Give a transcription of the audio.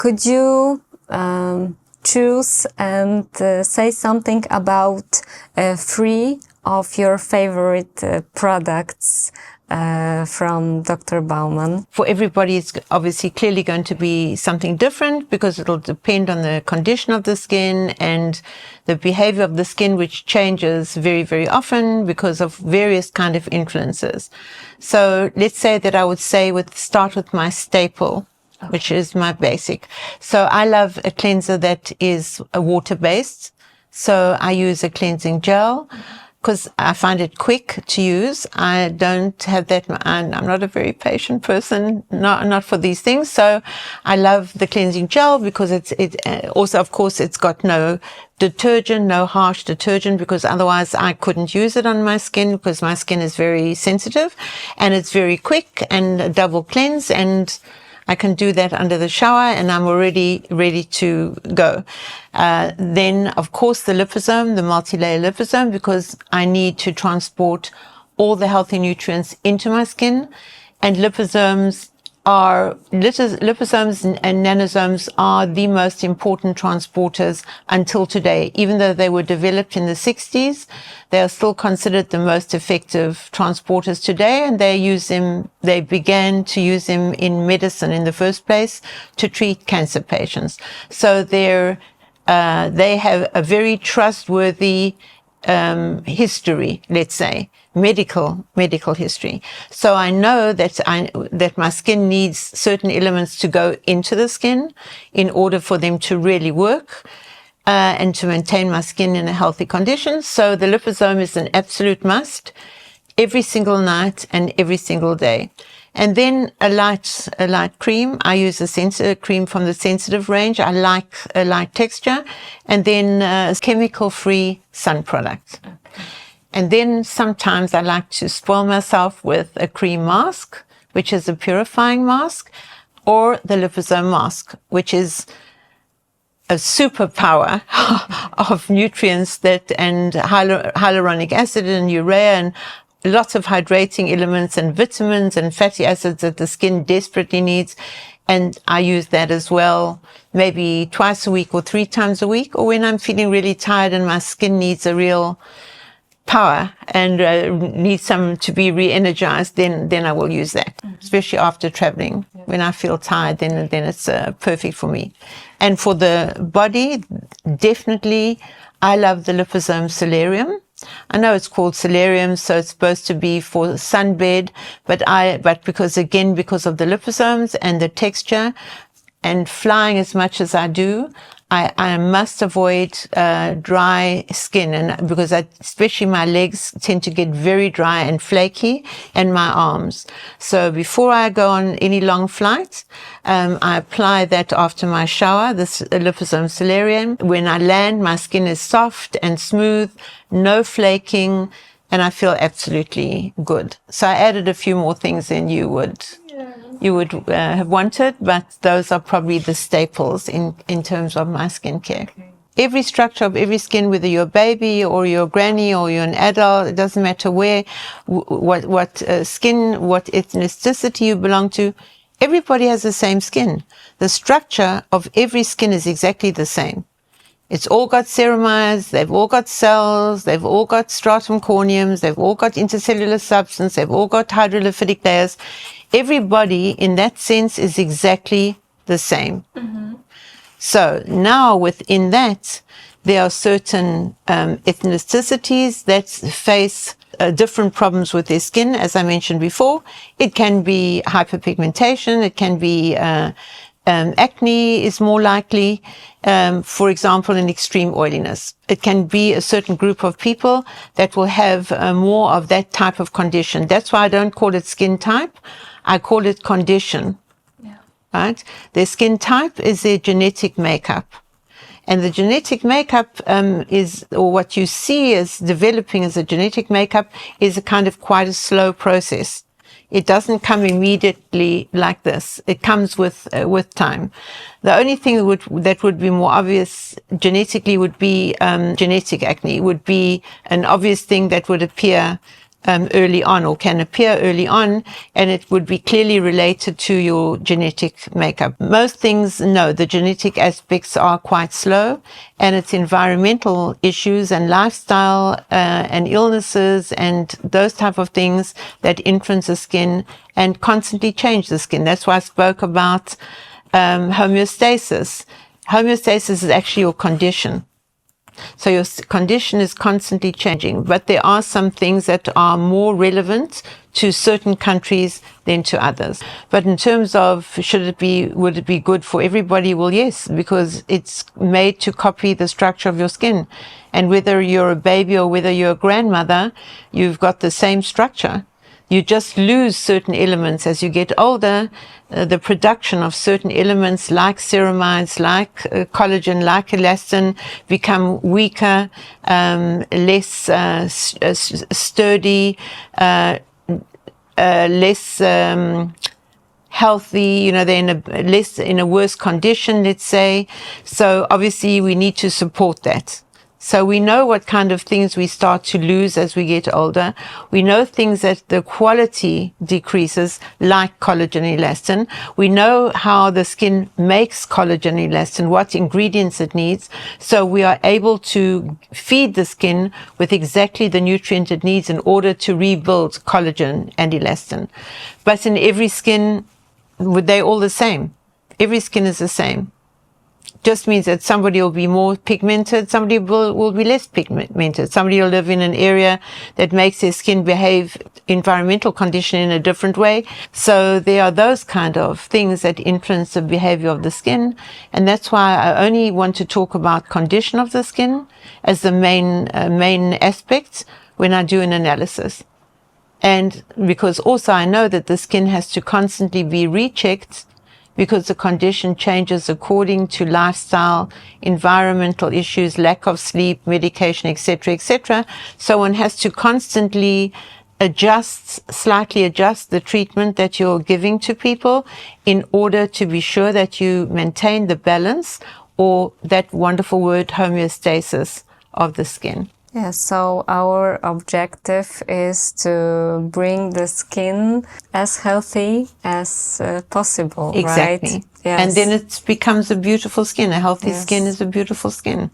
Could you choose and say something about 3 of your favorite products from Dr. Baumann? For everybody, it's obviously clearly going to be something different because it'll depend on the condition of the skin and the behavior of the skin, which changes very, very often because of various kind of influences. So let's say that I would start with my staple, which is my basic. So I love a cleanser that is water-based. So I use a cleansing gel, because I find it quick to use. I don't have that, I'm not a very patient person, not for these things. So I love the cleansing gel because it also, of course, it's got no detergent, no harsh detergent, because otherwise I couldn't use it on my skin because my skin is very sensitive, and it's very quick and a double cleanse, and I can do that under the shower and I'm already ready to go. Then, of course, the liposome, the multi-layer liposome, because I need to transport all the healthy nutrients into my skin. And liposomes and nanosomes are the most important transporters until today. Even though they were developed in the 60s, they are still considered the most effective transporters today, and they began to use them in medicine in the first place to treat cancer patients. So they have a very trustworthy history, let's say, medical history. So I know that my skin needs certain elements to go into the skin in order for them to really work and to maintain my skin in a healthy condition. So the liposome is an absolute must every single night and every single day. And then a light cream. I use a sensitive cream from the sensitive range. I like a light texture. And then a chemical-free sun product. Okay. And then sometimes I like to spoil myself with a cream mask, which is a purifying mask, or the liposome mask, which is a superpower of nutrients and hyaluronic acid and urea and lots of hydrating elements and vitamins and fatty acids that the skin desperately needs. And I use that as well, maybe twice a week or 3 times a week, or when I'm feeling really tired and my skin needs a real power and needs some to be re-energized, then I will use that, especially after traveling. Yeah. When I feel tired, then it's perfect for me. And for the body, definitely, I love the liposome solarium. I know it's called solarium, so it's supposed to be for sunbed, but because of the liposomes and the texture, and flying as much as I do, I must avoid dry skin, and because especially my legs tend to get very dry and flaky, and my arms. So before I go on any long flights, I apply that after my shower, this liposome solarium. When I land, my skin is soft and smooth, no flaking, and I feel absolutely good. So I added a few more things than you would have wanted, but those are probably the staples in terms of my skincare. Okay. Every structure of every skin, whether you're a baby or you're a granny or you're an adult, it doesn't matter what skin, what ethnicity you belong to, everybody has the same skin. The structure of every skin is exactly the same. It's all got ceramides, they've all got cells, they've all got stratum corneums, they've all got intercellular substance, they've all got hydrolyphic layers. Everybody in that sense is exactly the same. Mm-hmm. So now within that, there are certain ethnicities that face different problems with their skin. As I mentioned before, it can be hyperpigmentation, it can be acne is more likely, for example, in extreme oiliness. It can be a certain group of people that will have more of that type of condition. That's why I don't call it skin type. I call it condition. Yeah. Right? Their skin type is their genetic makeup. And the genetic makeup or what you see as developing as a genetic makeup is a kind of quite a slow process. It doesn't come immediately like this. It comes with time. The only thing that would be more obvious genetically would be genetic acne. Would be an obvious thing that would appear early on, or can appear early on, and it would be clearly related to your genetic makeup. Most things, no, the genetic aspects are quite slow, and it's environmental issues and lifestyle and illnesses and those type of things that influence the skin and constantly change the skin. That's why I spoke about homeostasis. Homeostasis is actually your condition. So your condition is constantly changing, but there are some things that are more relevant to certain countries than to others. But in terms of would it be good for everybody? Well, yes, because it's made to copy the structure of your skin. And whether you're a baby or whether you're a grandmother, you've got the same structure. You just lose certain elements as you get older. The production of certain elements like ceramides, like collagen, like elastin become weaker, less sturdy, less healthy, you know, they're in a worse condition, let's say. So obviously we need to support that. So we know what kind of things we start to lose as we get older. We know things that the quality decreases, like collagen and elastin. We know how the skin makes collagen and elastin, what ingredients it needs. So we are able to feed the skin with exactly the nutrient it needs in order to rebuild collagen and elastin. But in every skin, they're all the same. Every skin is the same. Just means that somebody will be more pigmented, somebody will be less pigmented. Somebody will live in an area that makes their skin behave environmental condition in a different way. So there are those kind of things that influence the behavior of the skin. And that's why I only want to talk about condition of the skin as the main aspect when I do an analysis. And because also I know that the skin has to constantly be rechecked, because the condition changes according to lifestyle, environmental issues, lack of sleep, medication, etc., etc. So one has to constantly slightly adjust the treatment that you're giving to people in order to be sure that you maintain the balance, or that wonderful word, homeostasis, of the skin. Yeah, so our objective is to bring the skin as healthy as possible, Exactly. right? Yes. And then it becomes a beautiful skin. A healthy skin is a beautiful skin.